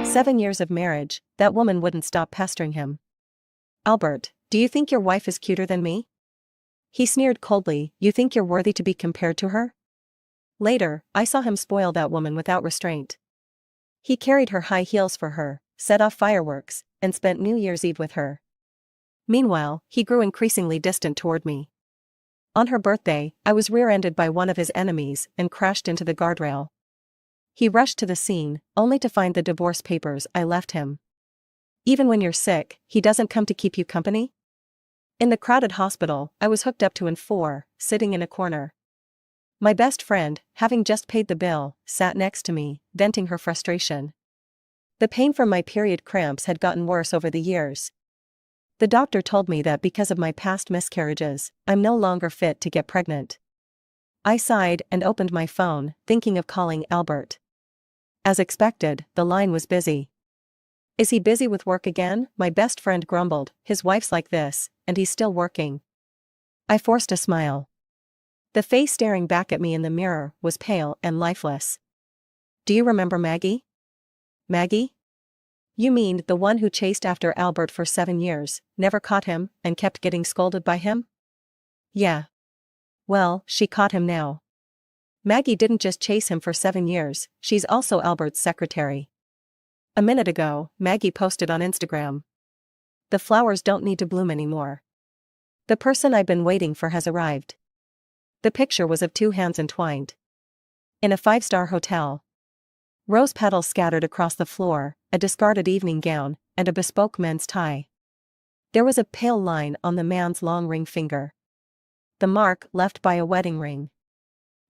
7 years of marriage, that woman wouldn't stop pestering him. Albert, do you think your wife is cuter than me? He sneered coldly, you think you're worthy to be compared to her? Later, I saw him spoil that woman without restraint. He carried her high heels for her, set off fireworks, and spent New Year's Eve with her. Meanwhile, he grew increasingly distant toward me. On her birthday, I was rear-ended by one of his enemies and crashed into the guardrail. He rushed to the scene, only to find the divorce papers I left him. Even when you're sick, he doesn't come to keep you company? In the crowded hospital, I was hooked up to N4, sitting in a corner. My best friend, having just paid the bill, sat next to me, venting her frustration. The pain from my period cramps had gotten worse over the years. The doctor told me that because of my past miscarriages, I'm no longer fit to get pregnant. I sighed and opened my phone, thinking of calling Albert. As expected, the line was busy. Is he busy with work again? My best friend grumbled, his wife's like this, and he's still working. I forced a smile. The face staring back at me in the mirror was pale and lifeless. Do you remember Maggie? Maggie? You mean the one who chased after Albert for 7 years, never caught him, and kept getting scolded by him? Yeah. Well, she caught him now. Maggie didn't just chase him for 7 years, she's also Albert's secretary. A minute ago, Maggie posted on Instagram. The flowers don't need to bloom anymore. The person I've been waiting for has arrived. The picture was of 2 hands entwined. In a 5-star hotel. Rose petals scattered across the floor, a discarded evening gown, and a bespoke men's tie. There was a pale line on the man's long ring finger. The mark left by a wedding ring.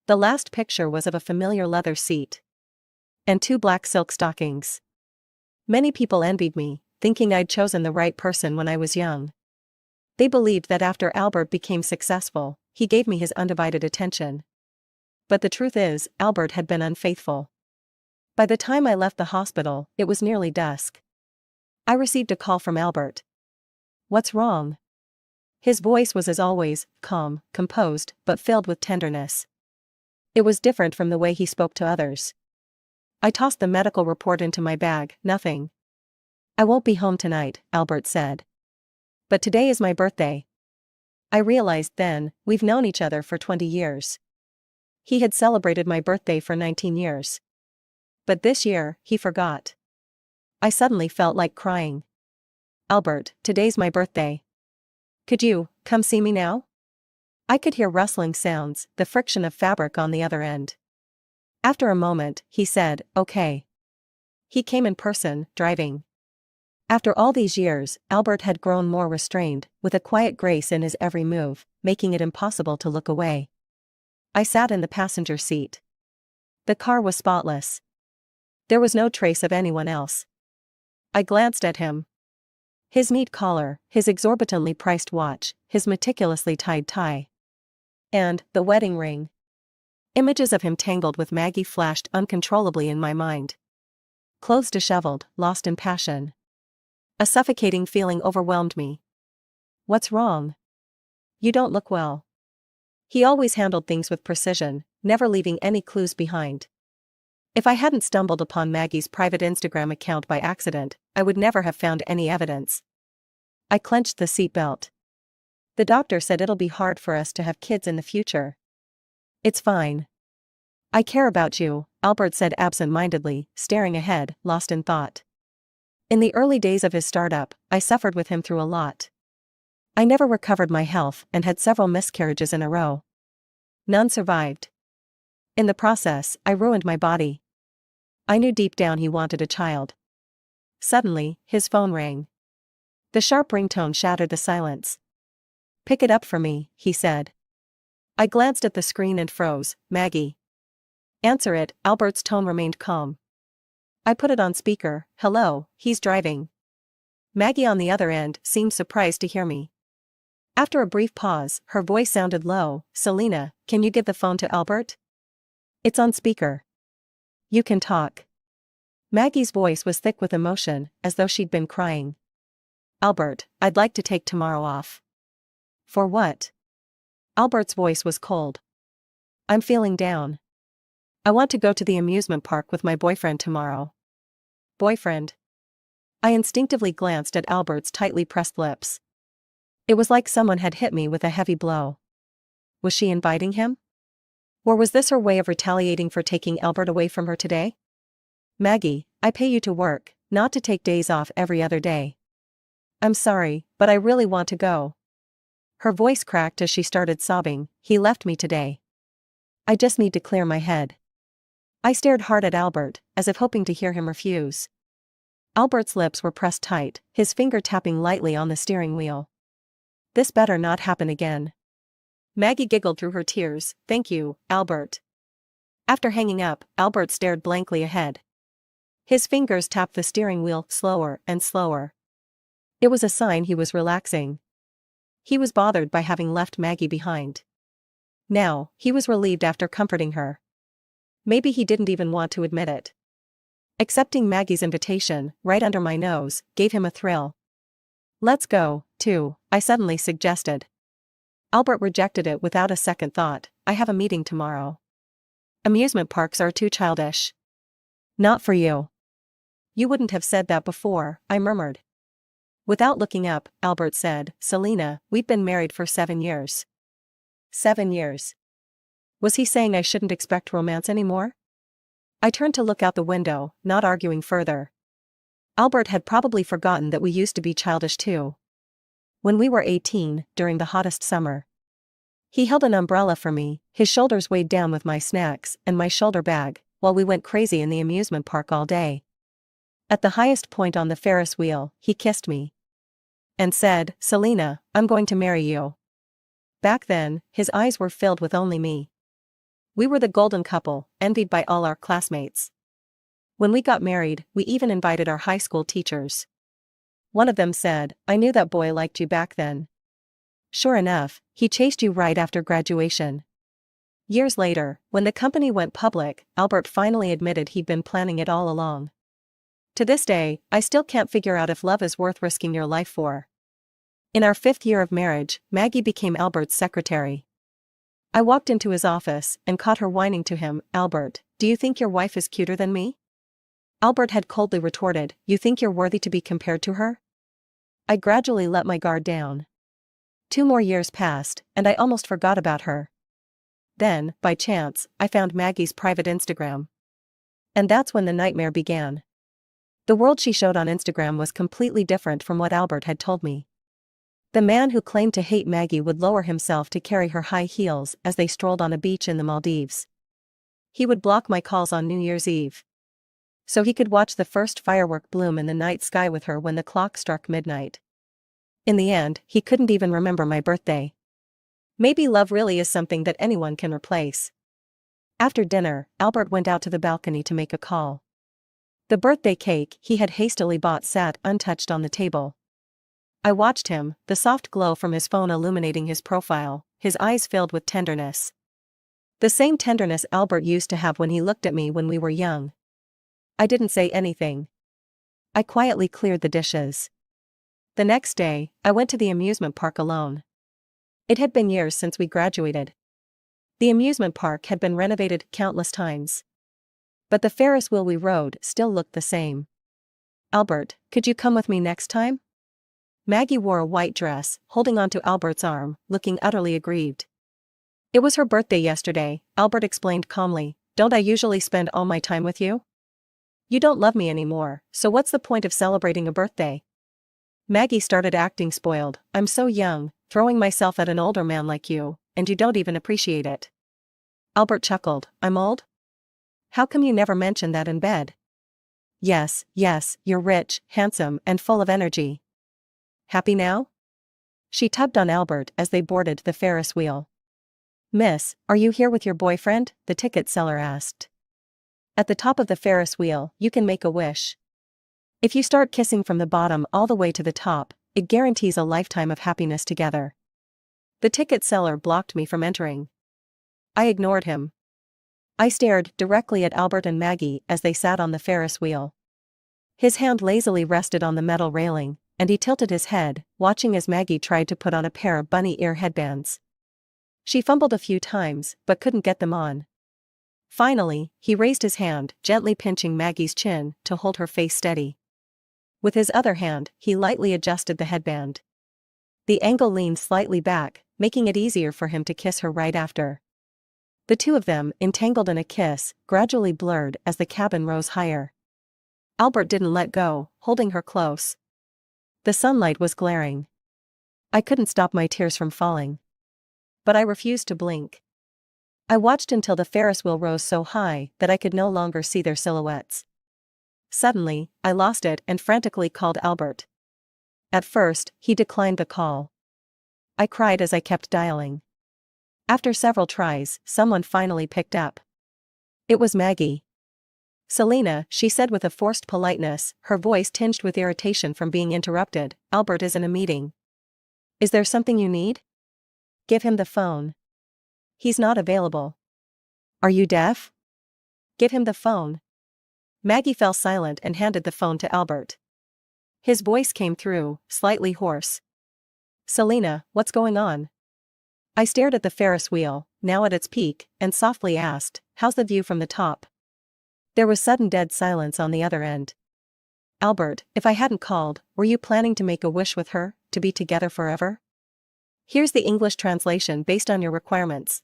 The last picture was of a familiar leather seat. And 2 black silk stockings. Many people envied me, thinking I'd chosen the right person when I was young. They believed that after Albert became successful, he gave me his undivided attention. But the truth is, Albert had been unfaithful. By the time I left the hospital, it was nearly dusk. I received a call from Albert. What's wrong? His voice was as always, calm, composed, but filled with tenderness. It was different from the way he spoke to others. I tossed the medical report into my bag, nothing. I won't be home tonight, Albert said. But today is my birthday. I realized then, we've known each other for 20 years. He had celebrated my birthday for 19 years. But this year, he forgot. I suddenly felt like crying. Albert, today's my birthday. Could you come see me now? I could hear rustling sounds, the friction of fabric on the other end. After a moment, he said, okay. He came in person, driving. After all these years, Albert had grown more restrained, with a quiet grace in his every move, making it impossible to look away. I sat in the passenger seat. The car was spotless. There was no trace of anyone else. I glanced at him. His neat collar, his exorbitantly priced watch, his meticulously tied tie. And the wedding ring. Images of him tangled with Maggie flashed uncontrollably in my mind. Clothes disheveled, lost in passion. A suffocating feeling overwhelmed me. What's wrong? You don't look well. He always handled things with precision, never leaving any clues behind. If I hadn't stumbled upon Maggie's private Instagram account by accident, I would never have found any evidence. I clenched the seatbelt. The doctor said it'll be hard for us to have kids in the future. It's fine. I care about you, Albert said absent-mindedly, staring ahead, lost in thought. In the early days of his startup, I suffered with him through a lot. I never recovered my health and had several miscarriages in a row. None survived. In the process, I ruined my body. I knew deep down he wanted a child. Suddenly, his phone rang. The sharp ringtone shattered the silence. Pick it up for me, he said. I glanced at the screen and froze. Maggie. Answer it, Albert's tone remained calm. I put it on speaker. Hello, he's driving. Maggie on the other end seemed surprised to hear me. After a brief pause, her voice sounded low. Selena, can you give the phone to Albert? It's on speaker. You can talk. Maggie's voice was thick with emotion, as though she'd been crying. Albert, I'd like to take tomorrow off. For what? Albert's voice was cold. I'm feeling down. I want to go to the amusement park with my boyfriend tomorrow. Boyfriend. I instinctively glanced at Albert's tightly pressed lips. It was like someone had hit me with a heavy blow. Was she inviting him? Or was this her way of retaliating for taking Albert away from her today? Maggie, I pay you to work, not to take days off every other day. I'm sorry, but I really want to go. Her voice cracked as she started sobbing. He left me today. I just need to clear my head. I stared hard at Albert, as if hoping to hear him refuse. Albert's lips were pressed tight, his finger tapping lightly on the steering wheel. This better not happen again. Maggie giggled through her tears. Thank you, Albert. After hanging up, Albert stared blankly ahead. His fingers tapped the steering wheel slower and slower. It was a sign he was relaxing. He was bothered by having left Maggie behind. Now, he was relieved after comforting her. Maybe he didn't even want to admit it. Accepting Maggie's invitation, right under my nose, gave him a thrill. Let's go, too, I suddenly suggested. Albert rejected it without a second thought. I have a meeting tomorrow. Amusement parks are too childish. Not for you. You wouldn't have said that before, I murmured. Without looking up, Albert said, Selena, we've been married for 7 years. 7 years. Was he saying I shouldn't expect romance anymore? I turned to look out the window, not arguing further. Albert had probably forgotten that we used to be childish too. When we were 18, during the hottest summer. He held an umbrella for me, his shoulders weighed down with my snacks and my shoulder bag, while we went crazy in the amusement park all day. At the highest point on the Ferris wheel, he kissed me. And said, Selena, I'm going to marry you. Back then, his eyes were filled with only me. We were the golden couple, envied by all our classmates. When we got married, we even invited our high school teachers. One of them said, I knew that boy liked you back then. Sure enough, he chased you right after graduation. Years later, when the company went public, Albert finally admitted he'd been planning it all along. To this day, I still can't figure out if love is worth risking your life for. In our 5th year of marriage, Maggie became Albert's secretary. I walked into his office and caught her whining to him, Albert, do you think your wife is cuter than me? Albert had coldly retorted, you think you're worthy to be compared to her? I gradually let my guard down. 2 more years passed, and I almost forgot about her. Then, by chance, I found Maggie's private Instagram. And that's when the nightmare began. The world she showed on Instagram was completely different from what Albert had told me. The man who claimed to hate Maggie would lower himself to carry her high heels as they strolled on a beach in the Maldives. He would block my calls on New Year's Eve, so he could watch the first firework bloom in the night sky with her when the clock struck midnight. In the end, he couldn't even remember my birthday. Maybe love really is something that anyone can replace. After dinner, Albert went out to the balcony to make a call. The birthday cake he had hastily bought sat untouched on the table. I watched him, the soft glow from his phone illuminating his profile, his eyes filled with tenderness. The same tenderness Albert used to have when he looked at me when we were young. I didn't say anything. I quietly cleared the dishes. The next day, I went to the amusement park alone. It had been years since we graduated. The amusement park had been renovated countless times. But the Ferris wheel we rode still looked the same. Albert, could you come with me next time? Maggie wore a white dress, holding onto Albert's arm, looking utterly aggrieved. It was her birthday yesterday, Albert explained calmly. Don't I usually spend all my time with you? You don't love me anymore, so what's the point of celebrating a birthday? Maggie started acting spoiled. I'm so young, throwing myself at an older man like you, and you don't even appreciate it. Albert chuckled. I'm old? How come you never mention that in bed? Yes, you're rich, handsome, and full of energy. Happy now? She tugged on Albert as they boarded the Ferris wheel. Miss, are you here with your boyfriend? The ticket seller asked. At the top of the Ferris wheel, you can make a wish. If you start kissing from the bottom all the way to the top, it guarantees a lifetime of happiness together. The ticket seller blocked me from entering. I ignored him. I stared directly at Albert and Maggie as they sat on the Ferris wheel. His hand lazily rested on the metal railing, and he tilted his head, watching as Maggie tried to put on a pair of bunny ear headbands. She fumbled a few times, but couldn't get them on. Finally, he raised his hand, gently pinching Maggie's chin to hold her face steady. With his other hand, he lightly adjusted the headband. The angle leaned slightly back, making it easier for him to kiss her right after. The two of them, entangled in a kiss, gradually blurred as the cabin rose higher. Albert didn't let go, holding her close. The sunlight was glaring. I couldn't stop my tears from falling. But I refused to blink. I watched until the Ferris wheel rose so high that I could no longer see their silhouettes. Suddenly, I lost it and frantically called Albert. At first, he declined the call. I cried as I kept dialing. After several tries, someone finally picked up. It was Maggie. "Selena," she said with a forced politeness, her voice tinged with irritation from being interrupted. "Albert is in a meeting. Is there something you need? Give him the phone. He's not available. Are you deaf? Give him the phone." Maggie fell silent and handed the phone to Albert. His voice came through, slightly hoarse. "Selena, what's going on?" I stared at the Ferris wheel, now at its peak, and softly asked, "How's the view from the top?" There was sudden dead silence on the other end. "Albert, if I hadn't called, were you planning to make a wish with her, to be together forever? Here's the English translation based on your requirements."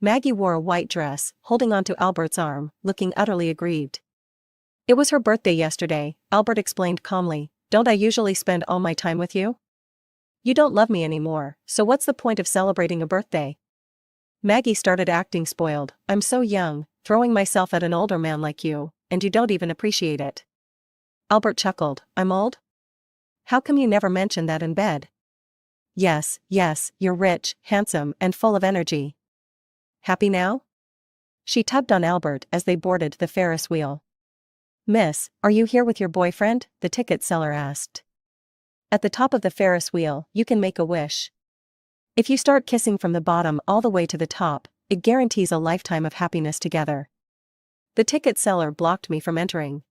Maggie wore a white dress, holding onto Albert's arm, looking utterly aggrieved. "It was her birthday yesterday," Albert explained calmly. "Don't I usually spend all my time with you? You don't love me anymore, so what's the point of celebrating a birthday?" Maggie started acting spoiled. "I'm so young, throwing myself at an older man like you, and you don't even appreciate it." Albert chuckled. "I'm old? How come you never mention that in bed? Yes, you're rich, handsome, and full of energy. Happy now?" She tugged on Albert as they boarded the Ferris wheel. "Miss, are you here with your boyfriend?" the ticket seller asked. "At the top of the Ferris wheel, you can make a wish. If you start kissing from the bottom all the way to the top, it guarantees a lifetime of happiness together." The ticket seller blocked me from entering.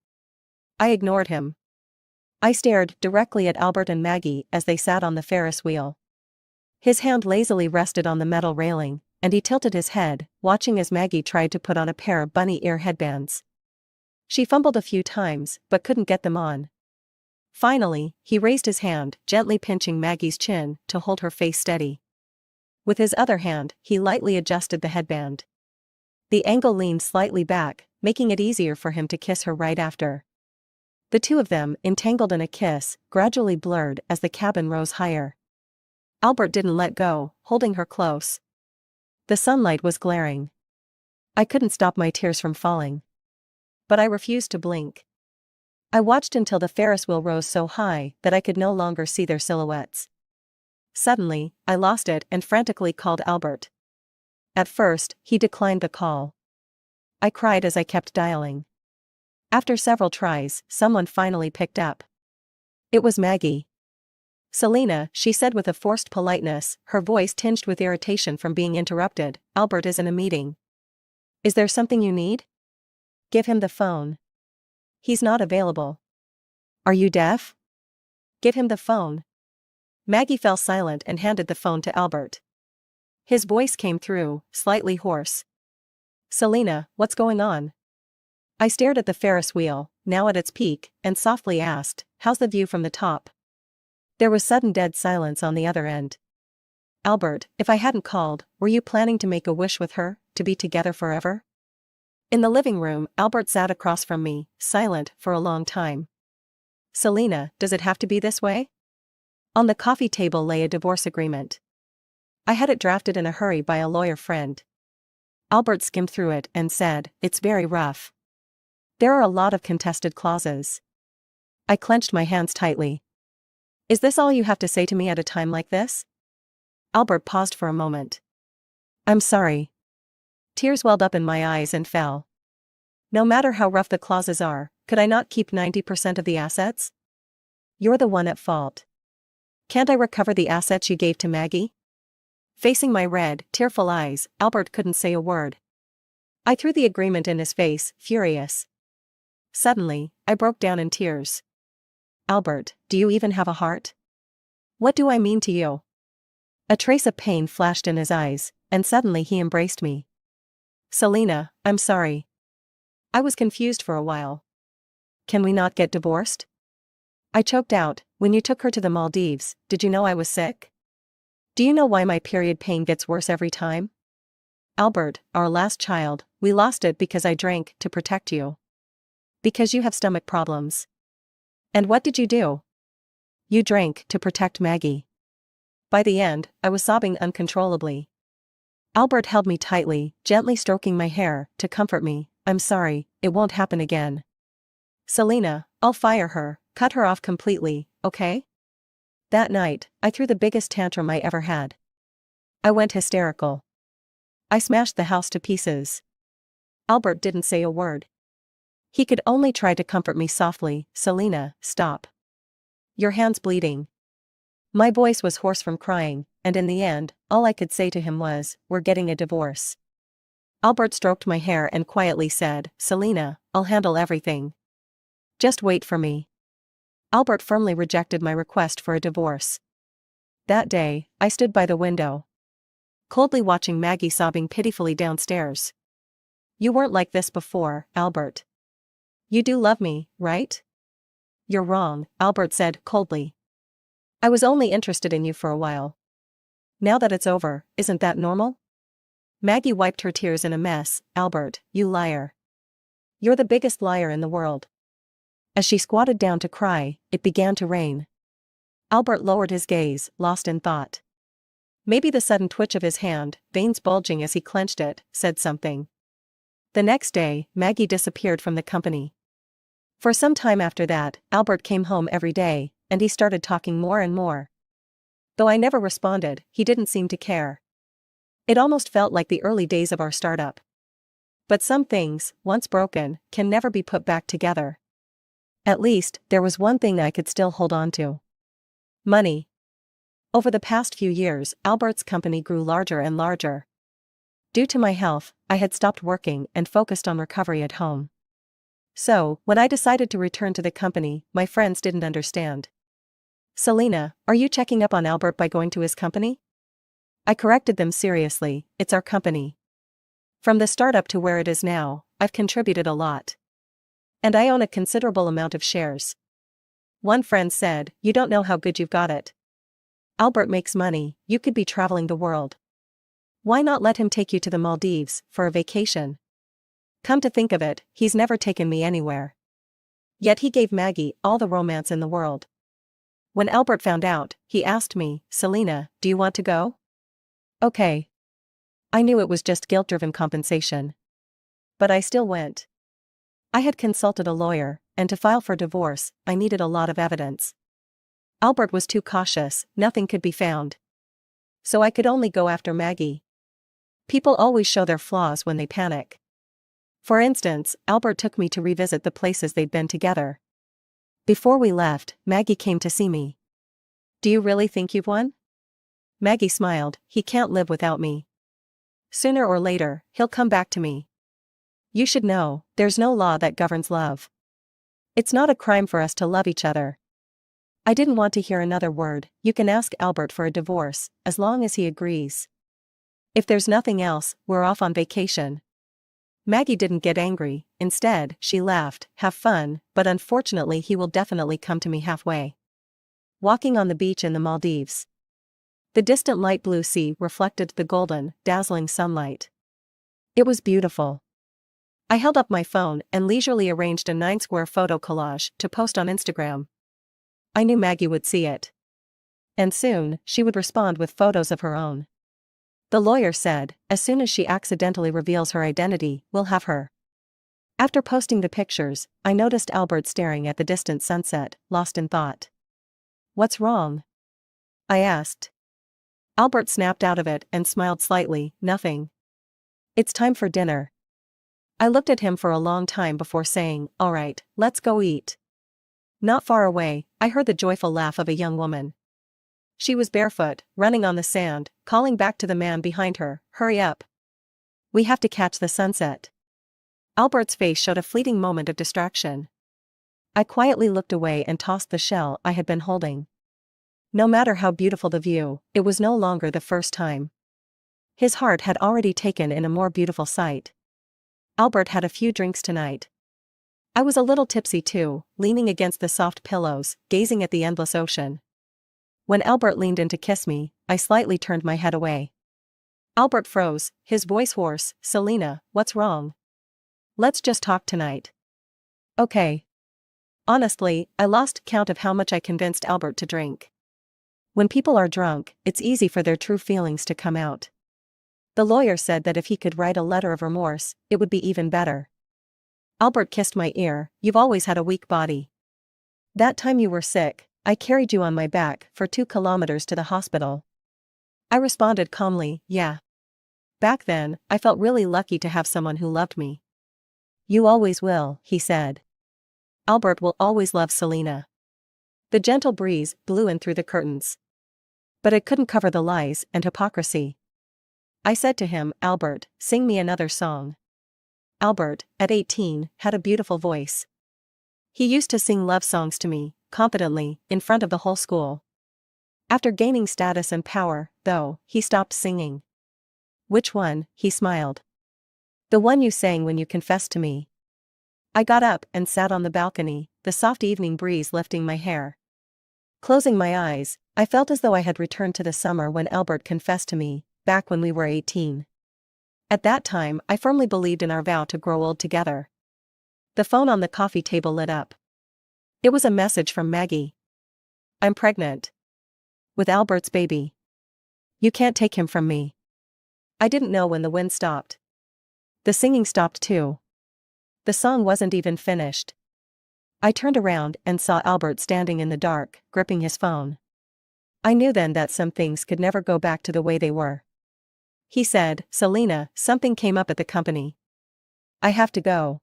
I ignored him. I stared directly at Albert and Maggie as they sat on the Ferris wheel. His hand lazily rested on the metal railing, and he tilted his head, watching as Maggie tried to put on a pair of bunny ear headbands. She fumbled a few times, but couldn't get them on. Finally, he raised his hand, gently pinching Maggie's chin to hold her face steady. With his other hand, he lightly adjusted the headband. The angle leaned slightly back, making it easier for him to kiss her right after. The two of them, entangled in a kiss, gradually blurred as the cabin rose higher. Albert didn't let go, holding her close. The sunlight was glaring. I couldn't stop my tears from falling. But I refused to blink. I watched until the Ferris wheel rose so high that I could no longer see their silhouettes. Suddenly, I lost it and frantically called Albert. At first, he declined the call. I cried as I kept dialing. After several tries, someone finally picked up. It was Maggie. "Selena," she said with a forced politeness, her voice tinged with irritation from being interrupted. "Albert is in a meeting. Is there something you need? Give him the phone. He's not available. Are you deaf? Give him the phone." Maggie fell silent and handed the phone to Albert. His voice came through, slightly hoarse. "Selena, what's going on?" I stared at the Ferris wheel, now at its peak, and softly asked, "How's the view from the top?" There was sudden dead silence on the other end. "Albert, if I hadn't called, were you planning to make a wish with her, to be together forever?" In the living room, Albert sat across from me, silent for a long time. "Selena, does it have to be this way?" On the coffee table lay a divorce agreement. I had it drafted in a hurry by a lawyer friend. Albert skimmed through it and said, "It's very rough. There are a lot of contested clauses." I clenched my hands tightly. "Is this all you have to say to me at a time like this?" Albert paused for a moment. "I'm sorry." Tears welled up in my eyes and fell. "No matter how rough the clauses are, could I not keep 90% of the assets? You're the one at fault. Can't I recover the assets you gave to Maggie?" Facing my red, tearful eyes, Albert couldn't say a word. I threw the agreement in his face, furious. Suddenly, I broke down in tears. "Albert, do you even have a heart? What do I mean to you?" A trace of pain flashed in his eyes, and suddenly he embraced me. Selena, I'm sorry. I was confused for a while. Can we not get divorced? I choked out, when you took her to the Maldives, did you know I was sick? Do you know why my period pain gets worse every time? Albert, our last child, we lost it because I drank to protect you. Because you have stomach problems. And what did you do? You drank to protect Maggie. By the end, I was sobbing uncontrollably. Albert held me tightly, gently stroking my hair, to comfort me. I'm sorry, it won't happen again. Selena, I'll fire her, cut her off completely, okay? That night, I threw the biggest tantrum I ever had. I went hysterical. I smashed the house to pieces. Albert didn't say a word. He could only try to comfort me softly. Selena, stop. Your hand's bleeding. My voice was hoarse from crying, and in the end, all I could say to him was, we're getting a divorce. Albert stroked my hair and quietly said, Selena, I'll handle everything. Just wait for me. Albert firmly rejected my request for a divorce. That day, I stood by the window, coldly watching Maggie sobbing pitifully downstairs. You weren't like this before, Albert. You do love me, right? You're wrong, Albert said coldly. I was only interested in you for a while. Now that it's over, isn't that normal? Maggie wiped her tears in a mess. Albert, you liar. You're the biggest liar in the world. As she squatted down to cry, it began to rain. Albert lowered his gaze, lost in thought. Maybe the sudden twitch of his hand, veins bulging as he clenched it, said something. The next day, Maggie disappeared from the company. For some time after that, Albert came home every day, and he started talking more and more. Though I never responded, he didn't seem to care. It almost felt like the early days of our startup. But some things, once broken, can never be put back together. At least, there was one thing I could still hold on to. Money. Over the past few years, Albert's company grew larger and larger. Due to my health, I had stopped working and focused on recovery at home. So, when I decided to return to the company, my friends didn't understand. Selena, are you checking up on Albert by going to his company? I corrected them seriously, it's our company. From the startup to where it is now, I've contributed a lot. And I own a considerable amount of shares. One friend said, you don't know how good you've got it. Albert makes money, you could be traveling the world. Why not let him take you to the Maldives, for a vacation? Come to think of it, he's never taken me anywhere. Yet he gave Maggie all the romance in the world. When Albert found out, he asked me, Selena, do you want to go? Okay. I knew it was just guilt-driven compensation. But I still went. I had consulted a lawyer, and to file for divorce, I needed a lot of evidence. Albert was too cautious, nothing could be found. So I could only go after Maggie. People always show their flaws when they panic. For instance, Albert took me to revisit the places they'd been together. Before we left, Maggie came to see me. Do you really think you've won? Maggie smiled, he can't live without me. Sooner or later, he'll come back to me. You should know, there's no law that governs love. It's not a crime for us to love each other. I didn't want to hear another word. You can ask Albert for a divorce, as long as he agrees. If there's nothing else, we're off on vacation. Maggie didn't get angry, instead, she laughed, have fun, but unfortunately he will definitely come to me halfway. Walking on the beach in the Maldives. The distant light blue sea reflected the golden, dazzling sunlight. It was beautiful. I held up my phone and leisurely arranged a 9-square photo collage to post on Instagram. I knew Maggie would see it. And soon, she would respond with photos of her own. The lawyer said, as soon as she accidentally reveals her identity, we'll have her. After posting the pictures, I noticed Albert staring at the distant sunset, lost in thought. What's wrong? I asked. Albert snapped out of it and smiled slightly, nothing. It's time for dinner. I looked at him for a long time before saying, all right, let's go eat. Not far away, I heard the joyful laugh of a young woman. She was barefoot, running on the sand, calling back to the man behind her, hurry up. We have to catch the sunset. Albert's face showed a fleeting moment of distraction. I quietly looked away and tossed the shell I had been holding. No matter how beautiful the view, it was no longer the first time. His heart had already taken in a more beautiful sight. Albert had a few drinks tonight. I was a little tipsy too, leaning against the soft pillows, gazing at the endless ocean. When Albert leaned in to kiss me, I slightly turned my head away. Albert froze, his voice hoarse. "Selena, what's wrong? Let's just talk tonight." "Okay." Honestly, I lost count of how much I convinced Albert to drink. When people are drunk, it's easy for their true feelings to come out. The lawyer said that if he could write a letter of remorse, it would be even better. Albert kissed my ear. "You've always had a weak body. That time you were sick, I carried you on my back for 2 kilometers to the hospital." I responded calmly, "Yeah. Back then, I felt really lucky to have someone who loved me." "You always will," he said. "Albert will always love Selena." The gentle breeze blew in through the curtains. But it couldn't cover the lies and hypocrisy. I said to him, "Albert, sing me another song." Albert, at 18, had a beautiful voice. He used to sing love songs to me, confidently, in front of the whole school. After gaining status and power, though, he stopped singing. "Which one?" he smiled. "The one you sang when you confessed to me." I got up and sat on the balcony, the soft evening breeze lifting my hair. Closing my eyes, I felt as though I had returned to the summer when Albert confessed to me, back when we were 18. At that time, I firmly believed in our vow to grow old together. The phone on the coffee table lit up. It was a message from Maggie. "I'm pregnant. With Albert's baby. You can't take him from me." I didn't know when the wind stopped. The singing stopped too. The song wasn't even finished. I turned around and saw Albert standing in the dark, gripping his phone. I knew then that some things could never go back to the way they were. He said, "Selena, something came up at the company. I have to go."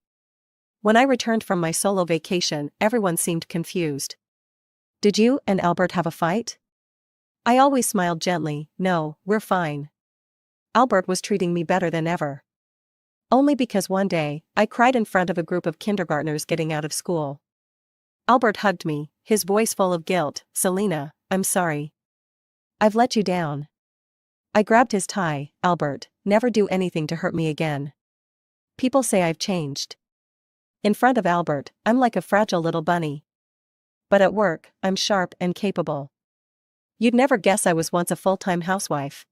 When I returned from my solo vacation, everyone seemed confused. "Did you and Albert have a fight?" I always smiled gently. "No, we're fine." Albert was treating me better than ever. Only because one day, I cried in front of a group of kindergartners getting out of school. Albert hugged me, his voice full of guilt. "Selena, I'm sorry. I've let you down." I grabbed his tie. "Albert, never do anything to hurt me again. People say I've changed. In front of Albert, I'm like a fragile little bunny. But at work, I'm sharp and capable. You'd never guess I was once a full-time housewife.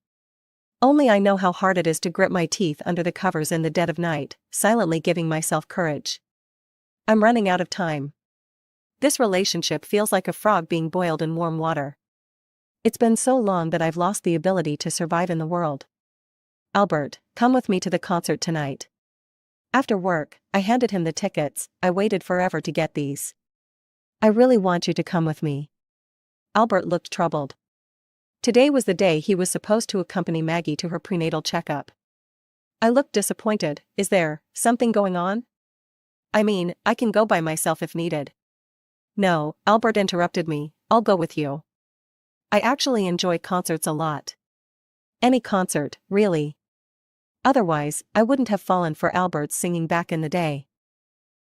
Only I know how hard it is to grit my teeth under the covers in the dead of night, silently giving myself courage. I'm running out of time. This relationship feels like a frog being boiled in warm water. It's been so long that I've lost the ability to survive in the world. Albert, come with me to the concert tonight." After work, I handed him the tickets. "I waited forever to get these. I really want you to come with me." Albert looked troubled. Today was the day he was supposed to accompany Maggie to her prenatal checkup. I looked disappointed. "Is there something going on? I mean, I can go by myself if needed." "No," Albert interrupted me, "I'll go with you. I actually enjoy concerts a lot. Any concert, really. Otherwise, I wouldn't have fallen for Albert's singing back in the day."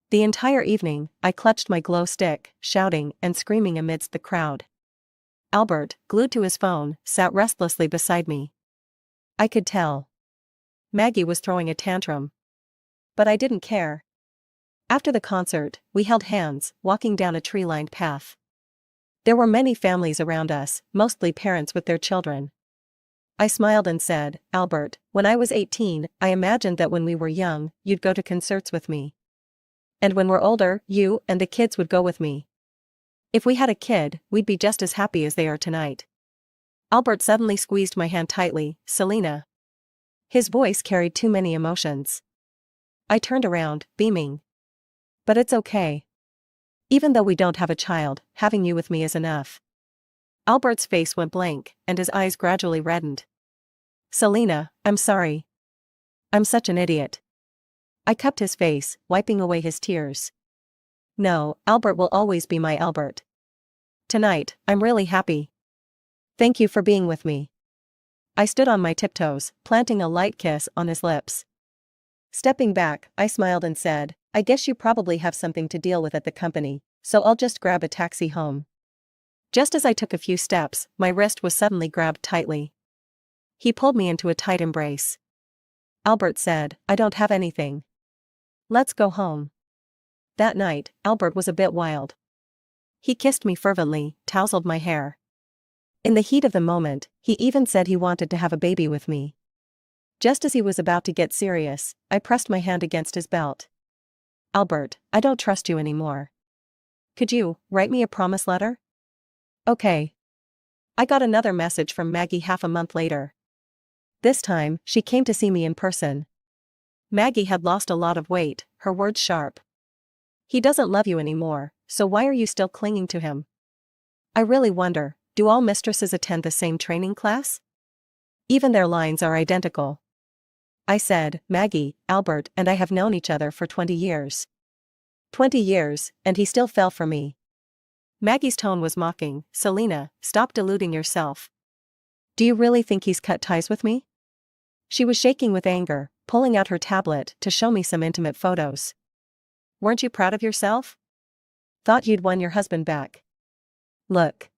The entire evening, I clutched my glow stick, shouting and screaming amidst the crowd. Albert, glued to his phone, sat restlessly beside me. I could tell Maggie was throwing a tantrum. But I didn't care. After the concert, we held hands, walking down a tree-lined path. There were many families around us, mostly parents with their children. I smiled and said, "Albert, when I was 18, I imagined that when we were young, you'd go to concerts with me. And when we're older, you and the kids would go with me. If we had a kid, we'd be just as happy as they are tonight." Albert suddenly squeezed my hand tightly. "Selena." His voice carried too many emotions. I turned around, beaming. "But it's okay. Even though we don't have a child, having you with me is enough." Albert's face went blank, and his eyes gradually reddened. "Selena, I'm sorry. I'm such an idiot." I cupped his face, wiping away his tears. "No, Albert will always be my Albert. Tonight, I'm really happy. Thank you for being with me." I stood on my tiptoes, planting a light kiss on his lips. Stepping back, I smiled and said, "I guess you probably have something to deal with at the company, so I'll just grab a taxi home." Just as I took a few steps, my wrist was suddenly grabbed tightly. He pulled me into a tight embrace. Albert said, "I don't have anything. Let's go home. That night, Albert was a bit wild. He kissed me fervently, tousled my hair. In the heat of the moment, he even said he wanted to have a baby with me. Just as he was about to get serious, I pressed my hand against his belt. Albert, I don't trust you anymore. Could you write me a promise letter? Okay. I got another message from Maggie half a month later. This time, she came to see me in person. Maggie had lost a lot of weight, her words sharp. He doesn't love you anymore, so why are you still clinging to him? I really wonder, do all mistresses attend the same training class? Even their lines are identical. I said, Maggie, Albert and I have known each other for 20 years. 20 years, and he still fell for me. Maggie's tone was mocking. Selena, stop deluding yourself. Do you really think he's cut ties with me? She was shaking with anger, pulling out her tablet to show me some intimate photos. Weren't you proud of yourself? Thought you'd won your husband back. Look.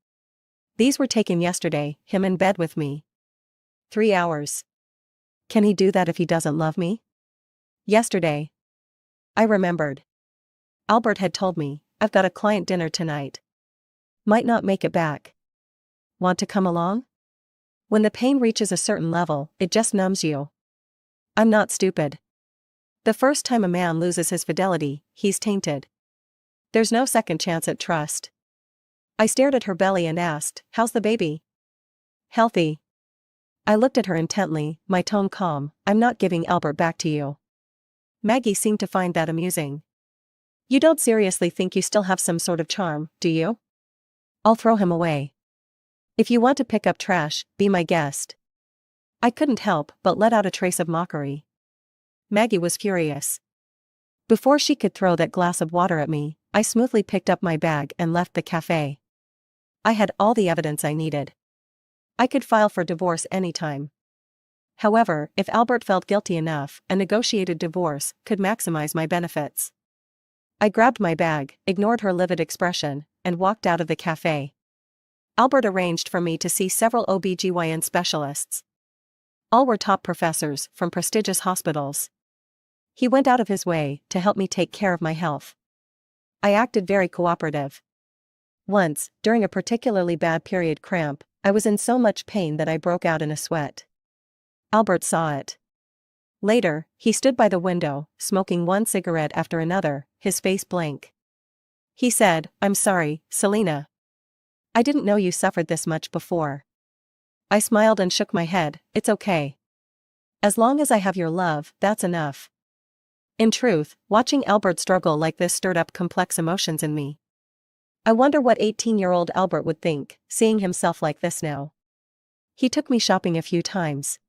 These were taken yesterday, him in bed with me. 3 hours. Can he do that if he doesn't love me? Yesterday. I remembered. Albert had told me, I've got a client dinner tonight. Might not make it back. Want to come along? When the pain reaches a certain level, it just numbs you. I'm not stupid. The first time a man loses his fidelity, he's tainted. There's no second chance at trust. I stared at her belly and asked, how's the baby? Healthy. I looked at her intently, my tone calm. I'm not giving Albert back to you. Maggie seemed to find that amusing. You don't seriously think you still have some sort of charm, do you? I'll throw him away. If you want to pick up trash, be my guest. I couldn't help but let out a trace of mockery. Maggie was furious. Before she could throw that glass of water at me, I smoothly picked up my bag and left the cafe. I had all the evidence I needed. I could file for divorce anytime. However, if Albert felt guilty enough, a negotiated divorce could maximize my benefits. I grabbed my bag, ignored her livid expression, and walked out of the cafe. Albert arranged for me to see several OB/GYN specialists. All were top professors from prestigious hospitals. He went out of his way to help me take care of my health. I acted very cooperative. Once, during a particularly bad period cramp, I was in so much pain that I broke out in a sweat. Albert saw it. Later, he stood by the window, smoking one cigarette after another, his face blank. He said, I'm sorry, Selena. I didn't know you suffered this much before. I smiled and shook my head, it's okay. As long as I have your love, that's enough. In truth, watching Albert struggle like this stirred up complex emotions in me. I wonder what 18-year-old Albert would think, seeing himself like this now. He took me shopping a few times.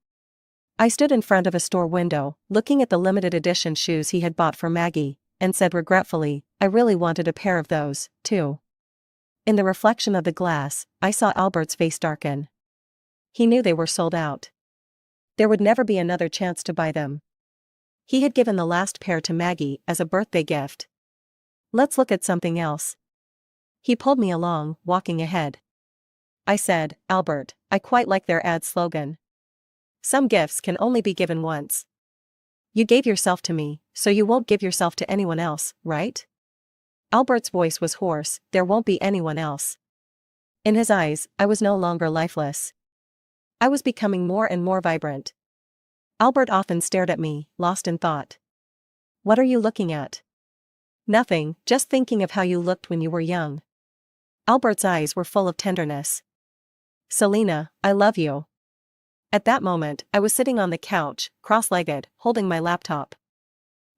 I stood in front of a store window, looking at the limited edition shoes he had bought for Maggie, and said regretfully, I really wanted a pair of those, too. In the reflection of the glass, I saw Albert's face darken. He knew they were sold out. There would never be another chance to buy them. He had given the last pair to Maggie as a birthday gift. Let's look at something else. He pulled me along, walking ahead. I said, Albert, I quite like their ad slogan. Some gifts can only be given once. You gave yourself to me, so you won't give yourself to anyone else, right? Albert's voice was hoarse, there won't be anyone else. In his eyes, I was no longer lifeless. I was becoming more and more vibrant. Albert often stared at me, lost in thought. What are you looking at? Nothing, just thinking of how you looked when you were young. Albert's eyes were full of tenderness. Selena, I love you. At that moment, I was sitting on the couch, cross-legged, holding my laptop.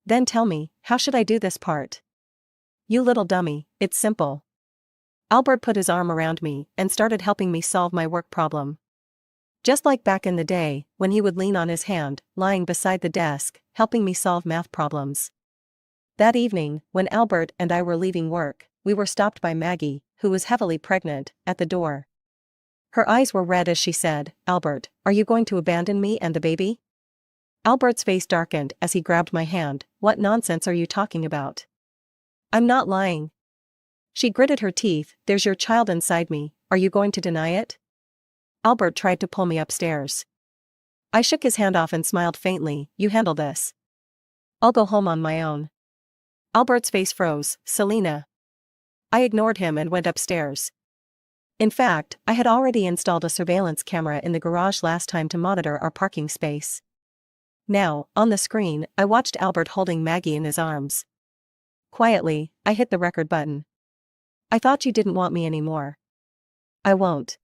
Then tell me, how should I do this part? You little dummy, it's simple. Albert put his arm around me and started helping me solve my work problem. Just like back in the day, when he would lean on his hand, lying beside the desk, helping me solve math problems. That evening, when Albert and I were leaving work, we were stopped by Maggie, who was heavily pregnant, at the door. Her eyes were red as she said, Albert, are you going to abandon me and the baby? Albert's face darkened as he grabbed my hand. What nonsense are you talking about? I'm not lying. She gritted her teeth, there's your child inside me, are you going to deny it? Albert tried to pull me upstairs. I shook his hand off and smiled faintly, you handle this. I'll go home on my own. Albert's face froze. Selena. I ignored him and went upstairs. In fact, I had already installed a surveillance camera in the garage last time to monitor our parking space. Now, on the screen, I watched Albert holding Maggie in his arms. Quietly, I hit the record button. I thought you didn't want me anymore. I won't.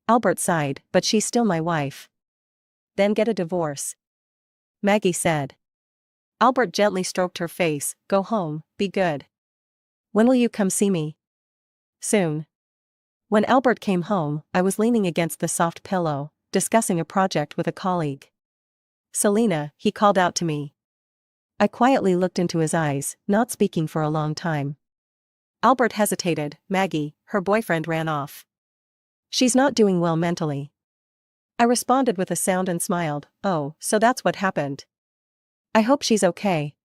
Albert sighed, but she's still my wife. Then get a divorce. Maggie said. Albert gently stroked her face. Go home, be good. When will you come see me? Soon. When Albert came home, I was leaning against the soft pillow, discussing a project with a colleague. Selena, he called out to me. I quietly looked into his eyes, not speaking for a long time. Albert hesitated. Maggie, her boyfriend, ran off. She's not doing well mentally. I responded with a sound and smiled. Oh, so that's what happened. I hope she's okay.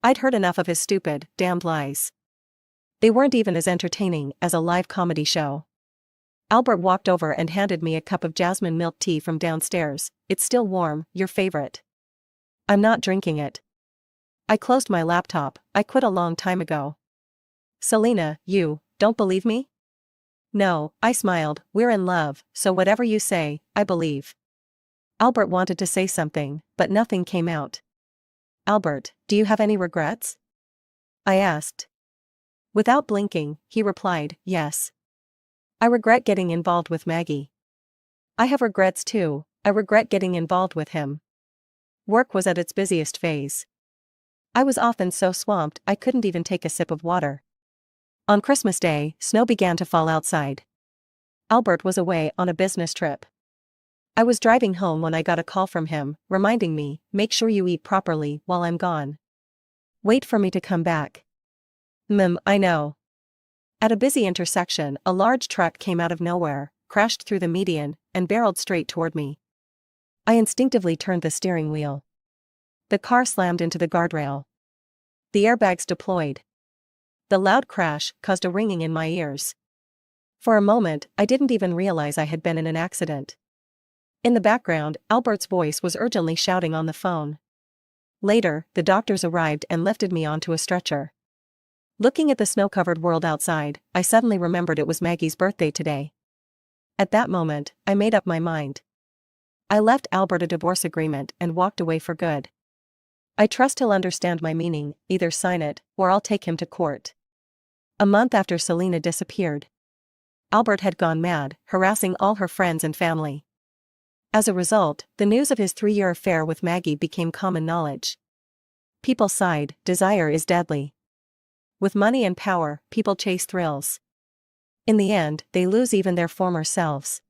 I'd heard enough of his stupid, damned lies. They weren't even as entertaining as a live comedy show. Albert walked over and handed me a cup of jasmine milk tea from downstairs. It's still warm, your favorite. I'm not drinking it. I closed my laptop. I quit a long time ago. Selena, you don't believe me? No, I smiled. We're in love, so whatever you say, I believe. Albert wanted to say something, but nothing came out. Albert, do you have any regrets? I asked. Without blinking, he replied, yes. I regret getting involved with Maggie. I have regrets too. I regret getting involved with him. Work was at its busiest phase. I was often so swamped I couldn't even take a sip of water. On Christmas Day, snow began to fall outside. Albert was away on a business trip. I was driving home when I got a call from him, reminding me, make sure you eat properly while I'm gone. Wait for me to come back. I know. At a busy intersection, a large truck came out of nowhere, crashed through the median, and barreled straight toward me. I instinctively turned the steering wheel. The car slammed into the guardrail. The airbags deployed. The loud crash caused a ringing in my ears. For a moment, I didn't even realize I had been in an accident. In the background, Albert's voice was urgently shouting on the phone. Later, the doctors arrived and lifted me onto a stretcher. Looking at the snow-covered world outside, I suddenly remembered it was Maggie's birthday today. At that moment, I made up my mind. I left Albert a divorce agreement and walked away for good. I trust he'll understand my meaning, either sign it, or I'll take him to court. A month after Selena disappeared, Albert had gone mad, harassing all her friends and family. As a result, the news of his 3-year affair with Maggie became common knowledge. People sighed, desire is deadly. With money and power, people chase thrills. In the end, they lose even their former selves.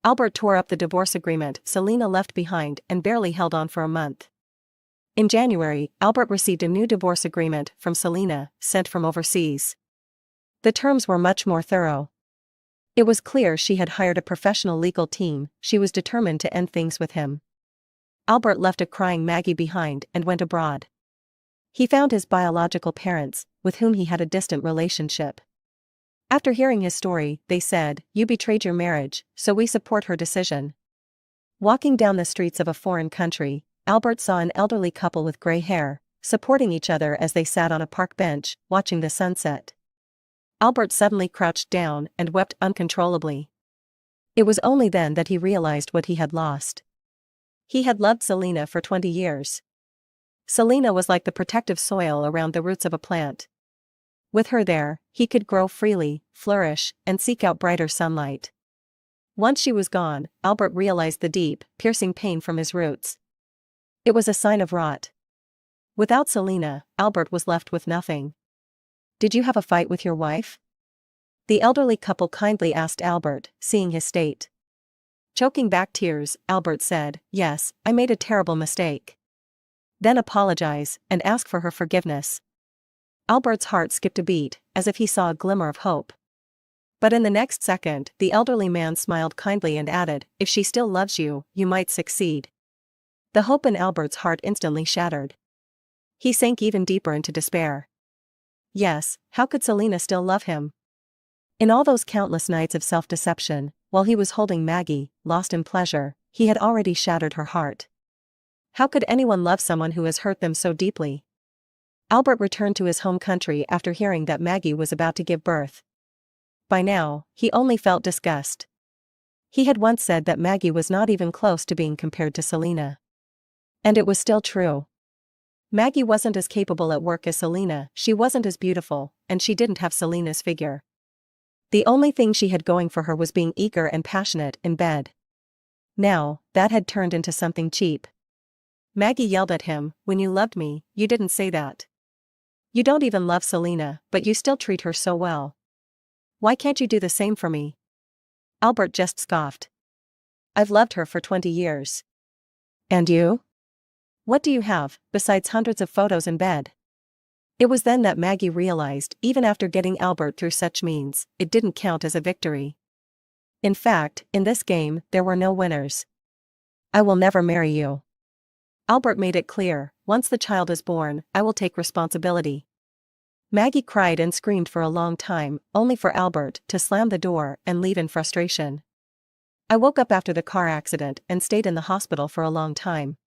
Albert tore up the divorce agreement Selena left behind and barely held on for a month. In January, Albert received a new divorce agreement from Selena, sent from overseas. The terms were much more thorough. It was clear she had hired a professional legal team. She was determined to end things with him. Albert left a crying Maggie behind and went abroad. He found his biological parents, with whom he had a distant relationship. After hearing his story, they said, "You betrayed your marriage, so we support her decision." Walking down the streets of a foreign country, Albert saw an elderly couple with gray hair, supporting each other as they sat on a park bench, watching the sunset. Albert suddenly crouched down and wept uncontrollably. It was only then that he realized what he had lost. He had loved Selena for 20 years. Selena was like the protective soil around the roots of a plant. With her there, he could grow freely, flourish, and seek out brighter sunlight. Once she was gone, Albert realized the deep, piercing pain from his roots. It was a sign of rot. Without Selena, Albert was left with nothing. "Did you have a fight with your wife?" The elderly couple kindly asked Albert, seeing his state. Choking back tears, Albert said, "Yes, I made a terrible mistake." "Then apologize, and ask for her forgiveness." Albert's heart skipped a beat, as if he saw a glimmer of hope. But in the next second, the elderly man smiled kindly and added, "If she still loves you, you might succeed." The hope in Albert's heart instantly shattered. He sank even deeper into despair. Yes, how could Selena still love him? In all those countless nights of self-deception, while he was holding Maggie, lost in pleasure, he had already shattered her heart. How could anyone love someone who has hurt them so deeply? Albert returned to his home country after hearing that Maggie was about to give birth. By now, he only felt disgust. He had once said that Maggie was not even close to being compared to Selena. And it was still true. Maggie wasn't as capable at work as Selena, she wasn't as beautiful, and she didn't have Selena's figure. The only thing she had going for her was being eager and passionate in bed. Now, that had turned into something cheap. Maggie yelled at him, "When you loved me, you didn't say that. You don't even love Selena, but you still treat her so well. Why can't you do the same for me?" Albert just scoffed. "I've loved her for 20 years. And you? What do you have, besides hundreds of photos in bed?" It was then that Maggie realized, even after getting Albert through such means, it didn't count as a victory. In fact, in this game, there were no winners. "I will never marry you." Albert made it clear, "Once the child is born, I will take responsibility." Maggie cried and screamed for a long time, only for Albert to slam the door and leave in frustration. I woke up after the car accident and stayed in the hospital for a long time.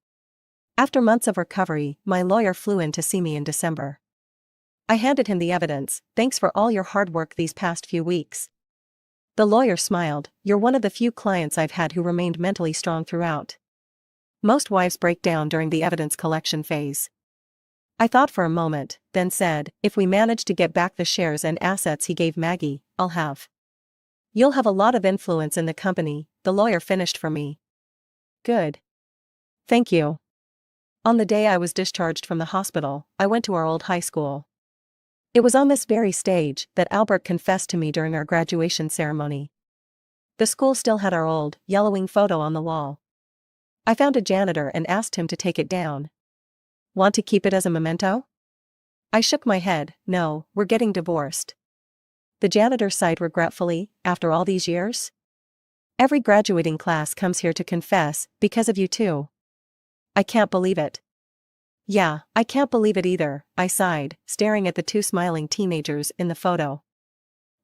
After months of recovery, my lawyer flew in to see me in December. I handed him the evidence, "Thanks for all your hard work these past few weeks." The lawyer smiled, "You're one of the few clients I've had who remained mentally strong throughout. Most wives break down during the evidence collection phase." I thought for a moment, then said, "If we manage to get back the shares and assets he gave Maggie, I'll have." "You'll have a lot of influence in the company," the lawyer finished for me. "Good. Thank you." On the day I was discharged from the hospital, I went to our old high school. It was on this very stage that Albert confessed to me during our graduation ceremony. The school still had our old, yellowing photo on the wall. I found a janitor and asked him to take it down. "Want to keep it as a memento?" I shook my head, "No, we're getting divorced." The janitor sighed regretfully, "After all these years? Every graduating class comes here to confess, because of you too." "I can't believe it." "Yeah, I can't believe it either," I sighed, staring at the two smiling teenagers in the photo.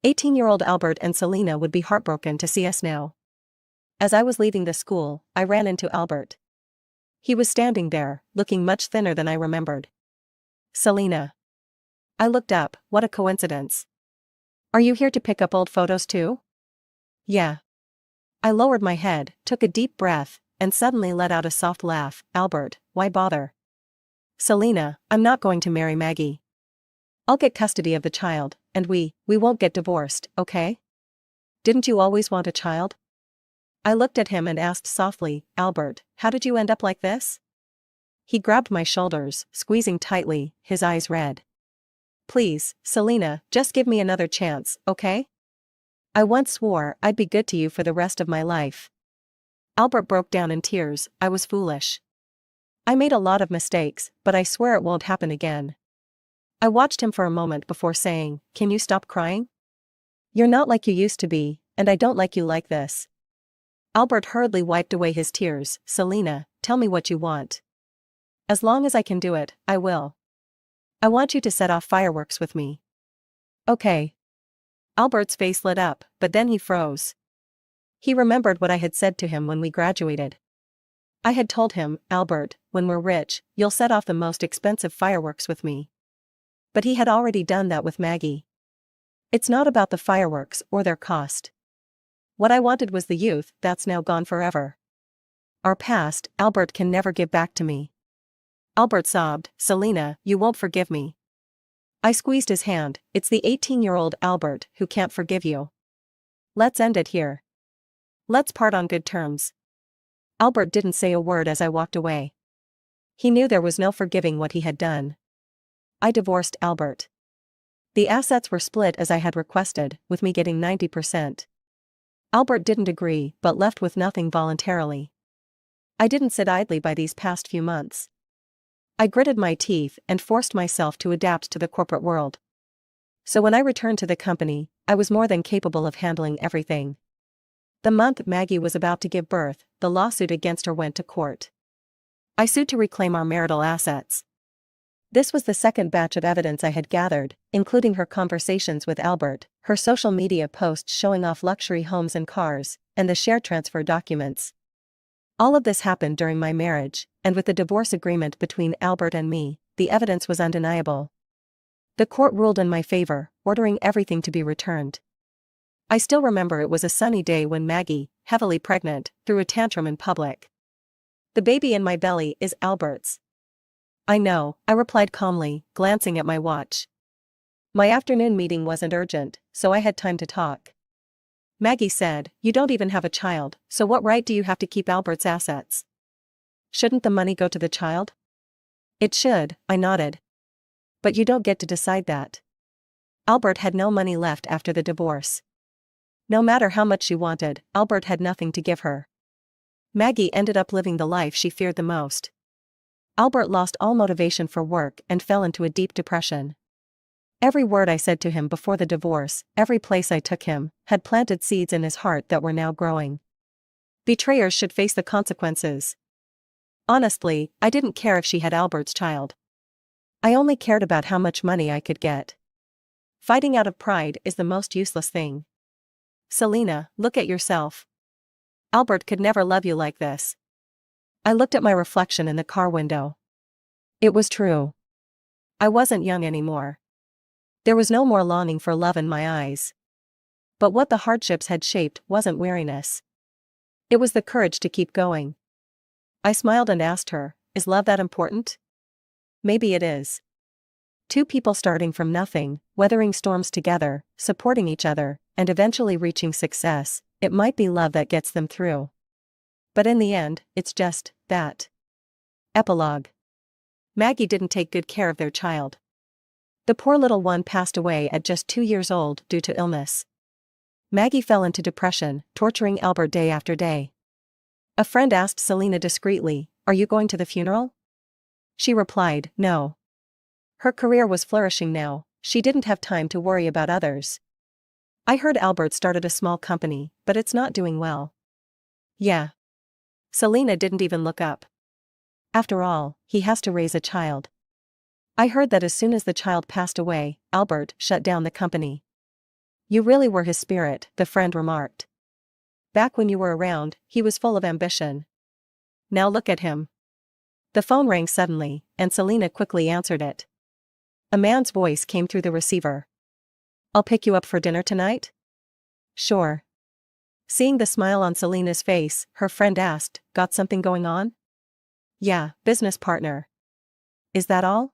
18-year-old Albert and Selena would be heartbroken to see us now. As I was leaving the school, I ran into Albert. He was standing there, looking much thinner than I remembered. "Selena." I looked up, what a coincidence. "Are you here to pick up old photos too?" "Yeah." I lowered my head, took a deep breath, and suddenly let out a soft laugh. "Albert, why bother?" "Selena, I'm not going to marry Maggie. I'll get custody of the child, and we won't get divorced, okay? Didn't you always want a child?" I looked at him and asked softly, "Albert, how did you end up like this?" He grabbed my shoulders, squeezing tightly, his eyes red. "Please, Selena, just give me another chance, okay? I once swore I'd be good to you for the rest of my life." Albert broke down in tears. "I was foolish. I made a lot of mistakes, but I swear it won't happen again." I watched him for a moment before saying, "Can you stop crying? You're not like you used to be, and I don't like you like this." Albert hurriedly wiped away his tears. "Selena, tell me what you want. As long as I can do it, I will. I want you to set off fireworks with me." "Okay." Albert's face lit up, but then he froze. He remembered what I had said to him when we graduated. I had told him, "Albert, when we're rich, you'll set off the most expensive fireworks with me." But he had already done that with Maggie. It's not about the fireworks or their cost. What I wanted was the youth that's now gone forever. Our past, Albert can never give back to me. Albert sobbed, "Selena, you won't forgive me." I squeezed his hand. "It's the 18-year-old Albert who can't forgive you. Let's end it here. Let's part on good terms." Albert didn't say a word as I walked away. He knew there was no forgiving what he had done. I divorced Albert. The assets were split as I had requested, with me getting 90%. Albert didn't agree, but left with nothing voluntarily. I didn't sit idly by these past few months. I gritted my teeth and forced myself to adapt to the corporate world. So when I returned to the company, I was more than capable of handling everything. The month Maggie was about to give birth, the lawsuit against her went to court. I sued to reclaim our marital assets. This was the second batch of evidence I had gathered, including her conversations with Albert, her social media posts showing off luxury homes and cars, and the share transfer documents. All of this happened during my marriage, and with the divorce agreement between Albert and me, the evidence was undeniable. The court ruled in my favor, ordering everything to be returned. I still remember it was a sunny day when Maggie, heavily pregnant, threw a tantrum in public. The baby in my belly is Albert's. I know, I replied calmly, glancing at my watch. My afternoon meeting wasn't urgent, so I had time to talk. Maggie said, "You don't even have a child, so what right do you have to keep Albert's assets? Shouldn't the money go to the child?" "It should," I nodded. "But you don't get to decide that." Albert had no money left after the divorce. No matter how much she wanted, Albert had nothing to give her. Maggie ended up living the life she feared the most. Albert lost all motivation for work and fell into a deep depression. Every word I said to him before the divorce, every place I took him, had planted seeds in his heart that were now growing. Betrayers should face the consequences. Honestly, I didn't care if she had Albert's child. I only cared about how much money I could get. Fighting out of pride is the most useless thing. Selena, look at yourself. Albert could never love you like this. I looked at my reflection in the car window. It was true. I wasn't young anymore. There was no more longing for love in my eyes. But what the hardships had shaped wasn't weariness. It was the courage to keep going. I smiled and asked her, "Is love that important?" "Maybe it is. Two people starting from nothing, weathering storms together, supporting each other, and eventually reaching success, it might be love that gets them through. But in the end, it's just that." Epilogue. Maggie didn't take good care of their child. The poor little one passed away at just 2 years old due to illness. Maggie fell into depression, torturing Albert day after day. A friend asked Selena discreetly, "Are you going to the funeral?" She replied, "No." Her career was flourishing now, she didn't have time to worry about others. "I heard Albert started a small company, but it's not doing well." "Yeah." Selena didn't even look up. "After all, he has to raise a child." "I heard that as soon as the child passed away, Albert shut down the company." "You really were his spirit," the friend remarked. "Back when you were around, he was full of ambition. Now look at him." The phone rang suddenly, and Selena quickly answered it. A man's voice came through the receiver. "I'll pick you up for dinner tonight?" "Sure." Seeing the smile on Selena's face, her friend asked, "Got something going on?" "Yeah, business partner." "Is that all?"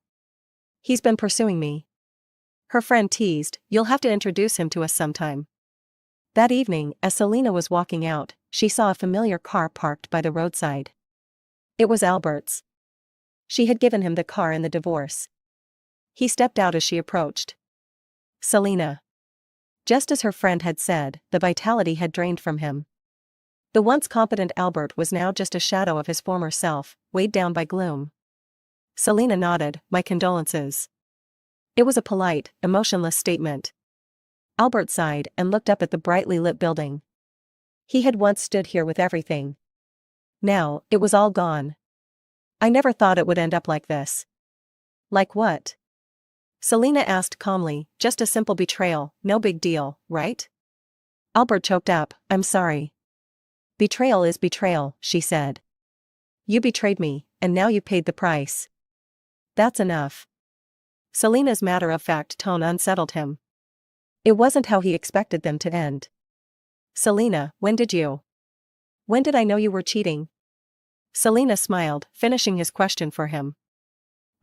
"He's been pursuing me." Her friend teased, "You'll have to introduce him to us sometime." That evening, as Selena was walking out, she saw a familiar car parked by the roadside. It was Albert's. She had given him the car in the divorce. He stepped out as she approached. "Selena." Just as her friend had said, the vitality had drained from him. The once confident Albert was now just a shadow of his former self, weighed down by gloom. Selena nodded, "My condolences." It was a polite, emotionless statement. Albert sighed and looked up at the brightly lit building. He had once stood here with everything. Now, it was all gone. "I never thought it would end up like this." "Like what?" Selena asked calmly, "Just a simple betrayal, no big deal, right?" Albert choked up, "I'm sorry." "Betrayal is betrayal," she said. "You betrayed me, and now you paid the price. That's enough." Selena's matter-of-fact tone unsettled him. It wasn't how he expected them to end. "Selena, when did I know you were cheating?" Selena smiled, finishing his question for him.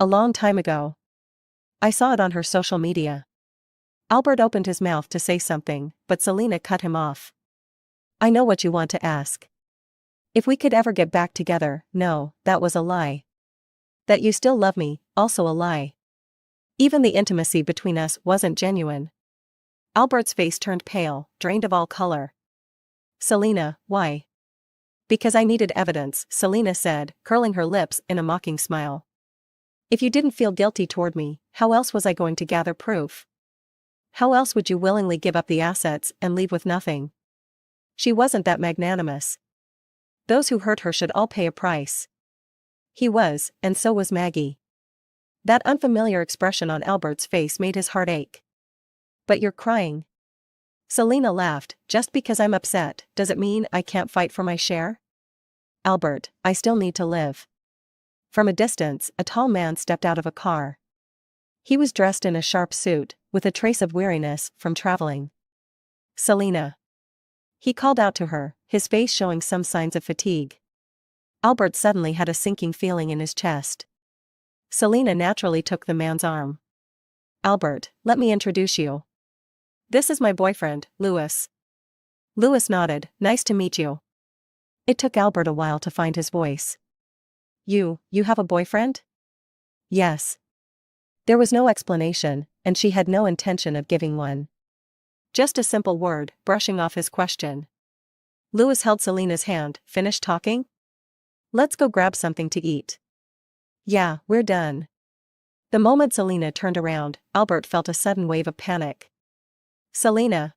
"A long time ago. I saw it on her social media." Albert opened his mouth to say something, but Selena cut him off. "I know what you want to ask. If we could ever get back together, no, that was a lie. That you still love me, also a lie. Even the intimacy between us wasn't genuine." Albert's face turned pale, drained of all color. "Selena, why?" "Because I needed evidence," Selena said, curling her lips in a mocking smile. "If you didn't feel guilty toward me, how else was I going to gather proof? How else would you willingly give up the assets and leave with nothing?" She wasn't that magnanimous. Those who hurt her should all pay a price. He was, and so was Maggie. That unfamiliar expression on Albert's face made his heart ache. "But you're crying." Selena laughed, "Just because I'm upset, does it mean I can't fight for my share?" "Albert, I still need to live." From a distance, a tall man stepped out of a car. He was dressed in a sharp suit, with a trace of weariness from traveling. Selena. He called out to her, his face showing some signs of fatigue. Albert suddenly had a sinking feeling in his chest. Selena naturally took the man's arm. Albert, let me introduce you. This is my boyfriend, Louis. Louis nodded, nice to meet you. It took Albert a while to find his voice. You have a boyfriend? Yes. There was no explanation, and she had no intention of giving one. Just a simple word, brushing off his question. Louis held Selena's hand, finished talking? Let's go grab something to eat. Yeah, we're done. The moment Selena turned around, Albert felt a sudden wave of panic. Selena.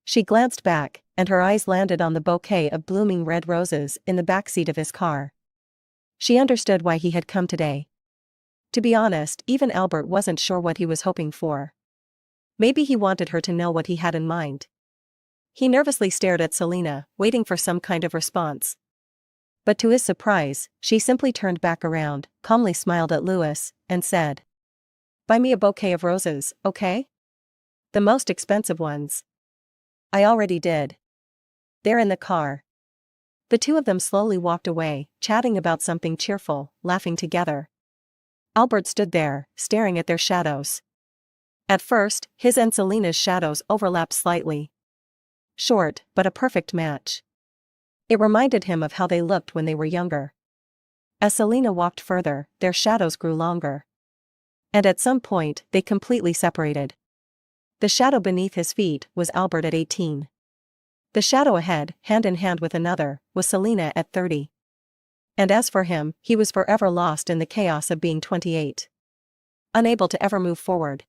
She glanced back, and her eyes landed on the bouquet of blooming red roses in the backseat of his car. She understood why he had come today. To be honest, even Albert wasn't sure what he was hoping for. Maybe he wanted her to know what he had in mind. He nervously stared at Selena, waiting for some kind of response. But to his surprise, she simply turned back around, calmly smiled at Louis, and said, "Buy me a bouquet of roses, okay? The most expensive ones." "I already did." "They're in the car." The two of them slowly walked away, chatting about something cheerful, laughing together. Albert stood there, staring at their shadows. At first, his and Selena's shadows overlapped slightly. Short, but a perfect match. It reminded him of how they looked when they were younger. As Selena walked further, their shadows grew longer. And at some point, they completely separated. The shadow beneath his feet was Albert at 18. The shadow ahead, hand in hand with another, was Selena at 30. And as for him, he was forever lost in the chaos of being 28. Unable to ever move forward.